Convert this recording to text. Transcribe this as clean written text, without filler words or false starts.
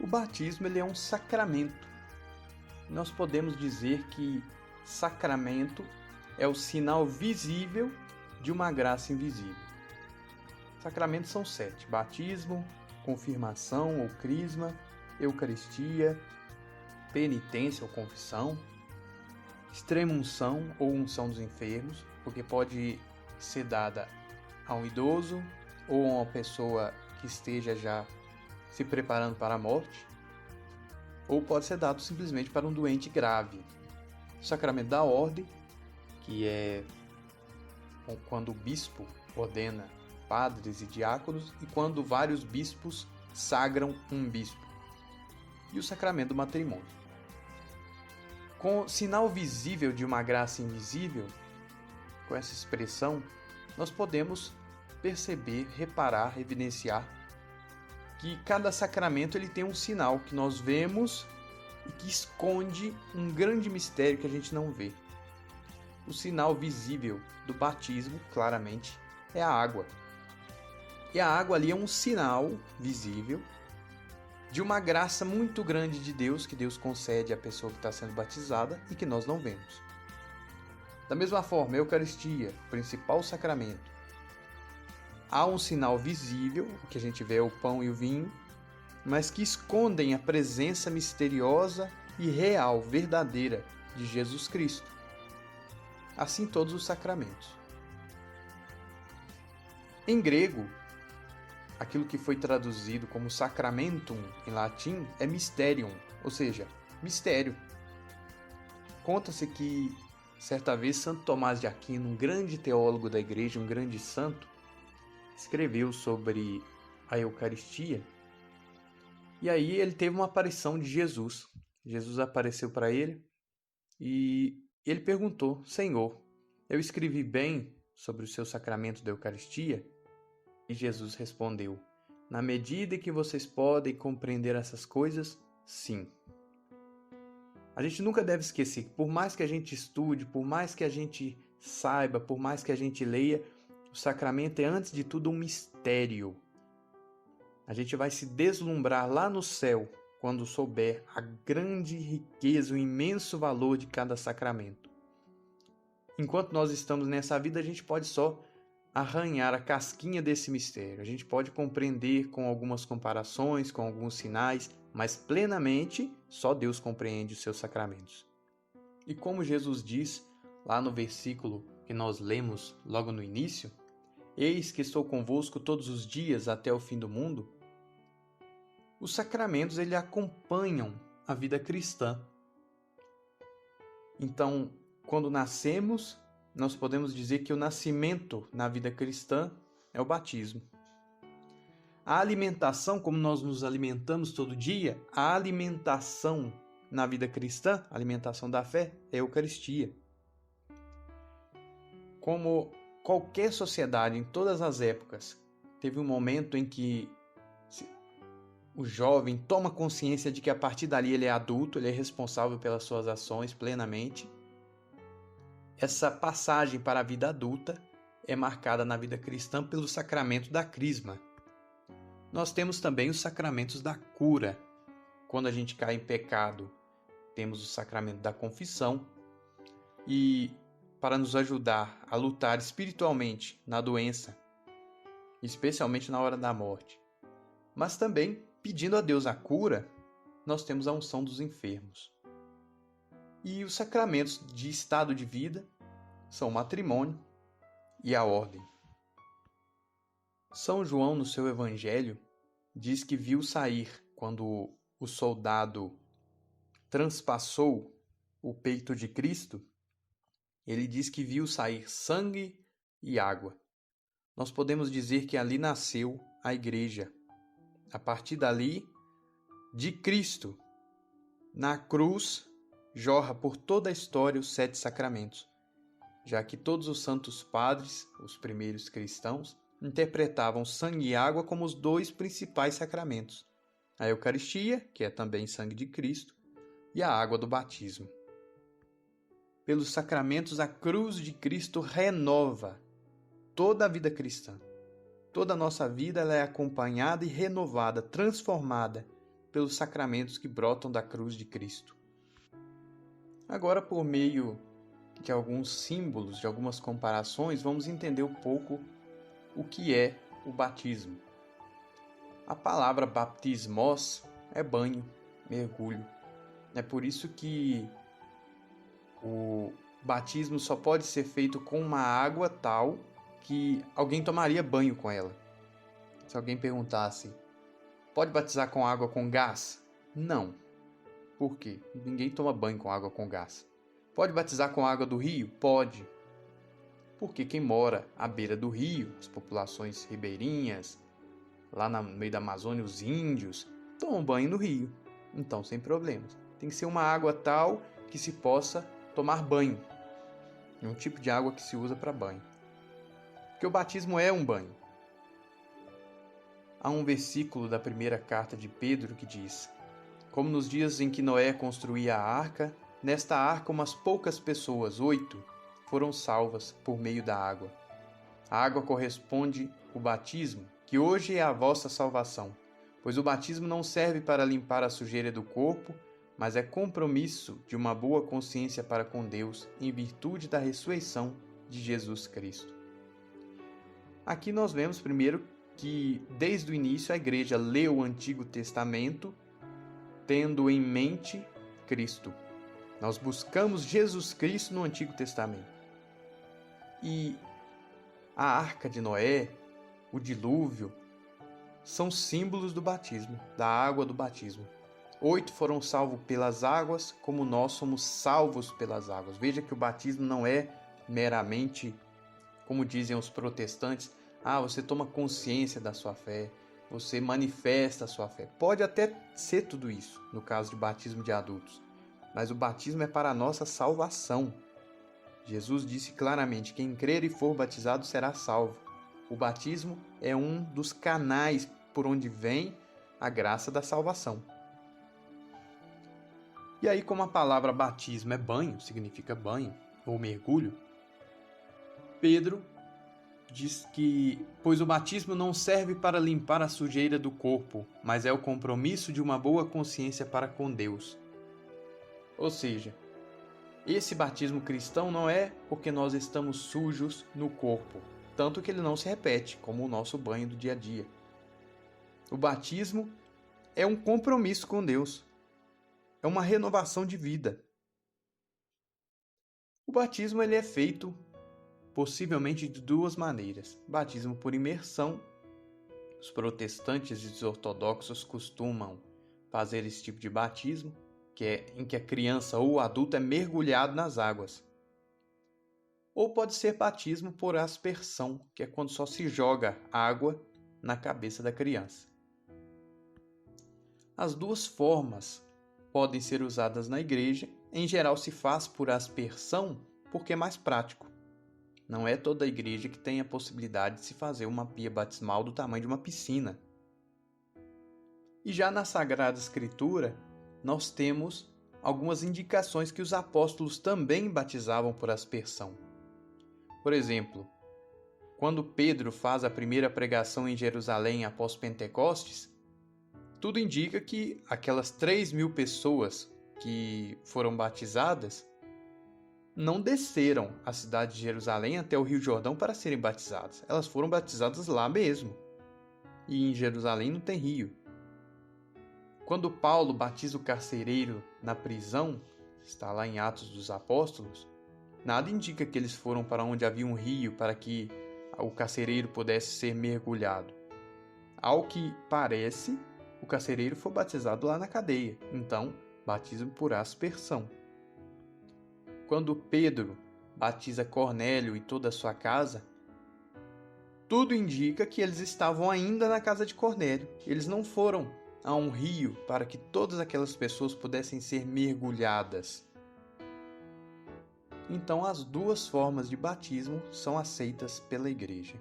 O batismo ele é um sacramento. Nós podemos dizer que sacramento é o sinal visível de uma graça invisível. Sacramentos são 7: batismo, confirmação ou crisma, eucaristia, penitência ou confissão, extrema-unção ou unção dos enfermos, porque pode ser dada a um idoso ou a uma pessoa que esteja já se preparando para a morte, ou pode ser dado simplesmente para um doente grave. O sacramento da ordem, que é quando o bispo ordena padres e diáconos e quando vários bispos sagram um bispo. E o sacramento do matrimônio. Com sinal visível de uma graça invisível, com essa expressão, nós podemos perceber, reparar, evidenciar que cada sacramento ele tem um sinal que nós vemos e que esconde um grande mistério que a gente não vê. O sinal visível do batismo, claramente, é a água. E a água ali é um sinal visível de uma graça muito grande de Deus, que Deus concede à pessoa que está sendo batizada e que nós não vemos. Da mesma forma, a Eucaristia, o principal sacramento, há um sinal visível, o que a gente vê é o pão e o vinho, mas que escondem a presença misteriosa e real, verdadeira, de Jesus Cristo. Assim todos os sacramentos. Em grego, aquilo que foi traduzido como sacramentum em latim é mysterium, ou seja, mistério. Conta-se que, certa vez, Santo Tomás de Aquino, um grande teólogo da igreja, um grande santo, escreveu sobre a Eucaristia, e aí ele teve uma aparição de Jesus. Jesus apareceu para ele e ele perguntou: Senhor, eu escrevi bem sobre o seu sacramento da Eucaristia? E Jesus respondeu: na medida que vocês podem compreender essas coisas, sim. A gente nunca deve esquecer que por mais que a gente estude, por mais que a gente saiba, por mais que a gente leia, o sacramento é antes de tudo um mistério. A gente vai se deslumbrar lá no céu quando souber a grande riqueza, o imenso valor de cada sacramento. Enquanto nós estamos nessa vida, a gente pode só arranhar a casquinha desse mistério. A gente pode compreender com algumas comparações, com alguns sinais, mas plenamente só Deus compreende os seus sacramentos. E como Jesus diz lá no versículo que nós lemos logo no início, eis que estou convosco todos os dias até o fim do mundo, os sacramentos ele acompanham a vida cristã. Então, quando nascemos, nós podemos dizer que o nascimento na vida cristã é o batismo. A alimentação, como nós nos alimentamos todo dia, a alimentação na vida cristã, a alimentação da fé, é a Eucaristia. Como qualquer sociedade em todas as épocas, teve um momento em que o jovem toma consciência de que a partir dali ele é adulto, ele é responsável pelas suas ações plenamente. Essa passagem para a vida adulta é marcada na vida cristã pelo sacramento da crisma. Nós temos também os sacramentos da cura. Quando a gente cai em pecado, temos o sacramento da confissão. E para nos ajudar a lutar espiritualmente na doença, especialmente na hora da morte, mas também pedindo a Deus a cura, nós temos a unção dos enfermos. E os sacramentos de estado de vida são o matrimônio e a ordem. São João, no seu evangelho, diz que viu sair, quando o soldado transpassou o peito de Cristo, ele diz que viu sair sangue e água. Nós podemos dizer que ali nasceu a igreja. A partir dali, de Cristo, na cruz, jorra por toda a história os 7 sacramentos, já que todos os santos padres, os primeiros cristãos, interpretavam sangue e água como os 2 principais sacramentos: a Eucaristia, que é também sangue de Cristo, e a água do batismo. Pelos sacramentos, a cruz de Cristo renova toda a vida cristã. Toda a nossa vida ela é acompanhada e renovada, transformada pelos sacramentos que brotam da cruz de Cristo. Agora, por meio de alguns símbolos, de algumas comparações, vamos entender um pouco o que é o batismo. A palavra baptismos é banho, mergulho. É por isso que o batismo só pode ser feito com uma água tal que alguém tomaria banho com ela. Se alguém perguntasse, pode batizar com água com gás? Não. Por quê? Ninguém toma banho com água com gás. Pode batizar com água do rio? Pode. Porque quem mora à beira do rio, as populações ribeirinhas, lá no meio da Amazônia, os índios, tomam banho no rio. Então, sem problemas. Tem que ser uma água tal que se possa tomar banho. É um tipo de água que se usa para banho. Porque o batismo é um banho. Há um versículo da primeira carta de Pedro que diz: como nos dias em que Noé construía a arca, nesta arca umas poucas pessoas, 8, foram salvas por meio da água. A água corresponde ao batismo, que hoje é a vossa salvação, pois o batismo não serve para limpar a sujeira do corpo, mas é compromisso de uma boa consciência para com Deus em virtude da ressurreição de Jesus Cristo. Aqui nós vemos primeiro que desde o início a igreja leu o Antigo Testamento tendo em mente Cristo. Nós buscamos Jesus Cristo no Antigo Testamento. E a Arca de Noé, o dilúvio, são símbolos do batismo, da água do batismo. 8 foram salvos pelas águas, como nós somos salvos pelas águas. Veja que o batismo não é meramente, como dizem os protestantes, você toma consciência da sua fé, você manifesta a sua fé. Pode até ser tudo isso, no caso de batismo de adultos, mas o batismo é para a nossa salvação. Jesus disse claramente, quem crer e for batizado será salvo. O batismo é um dos canais por onde vem a graça da salvação. E aí, como a palavra batismo é banho, significa banho ou mergulho, Pedro diz que, pois o batismo não serve para limpar a sujeira do corpo, mas é o compromisso de uma boa consciência para com Deus. Ou seja, esse batismo cristão não é porque nós estamos sujos no corpo, tanto que ele não se repete, como o nosso banho do dia a dia. O batismo é um compromisso com Deus, é uma renovação de vida. O batismo ele é feito possivelmente de duas maneiras. Batismo por imersão. Os protestantes e os ortodoxos costumam fazer esse tipo de batismo, que é em que a criança ou o adulto é mergulhado nas águas. Ou pode ser batismo por aspersão, que é quando só se joga água na cabeça da criança. As duas formas podem ser usadas na igreja. Em geral se faz por aspersão porque é mais prático. Não é toda a igreja que tem a possibilidade de se fazer uma pia batismal do tamanho de uma piscina. E já na Sagrada Escritura, nós temos algumas indicações que os apóstolos também batizavam por aspersão. Por exemplo, quando Pedro faz a primeira pregação em Jerusalém após Pentecostes, tudo indica que aquelas 3.000 pessoas que foram batizadas não desceram a cidade de Jerusalém até o Rio Jordão para serem batizadas. Elas foram batizadas lá mesmo. E em Jerusalém não tem rio. Quando Paulo batiza o carcereiro na prisão, está lá em Atos dos Apóstolos, nada indica que eles foram para onde havia um rio para que o carcereiro pudesse ser mergulhado. Ao que parece, o carcereiro foi batizado lá na cadeia. Então, batismo por aspersão. Quando Pedro batiza Cornélio e toda a sua casa, tudo indica que eles estavam ainda na casa de Cornélio. Eles não foram a um rio para que todas aquelas pessoas pudessem ser mergulhadas. Então, as duas formas de batismo são aceitas pela igreja.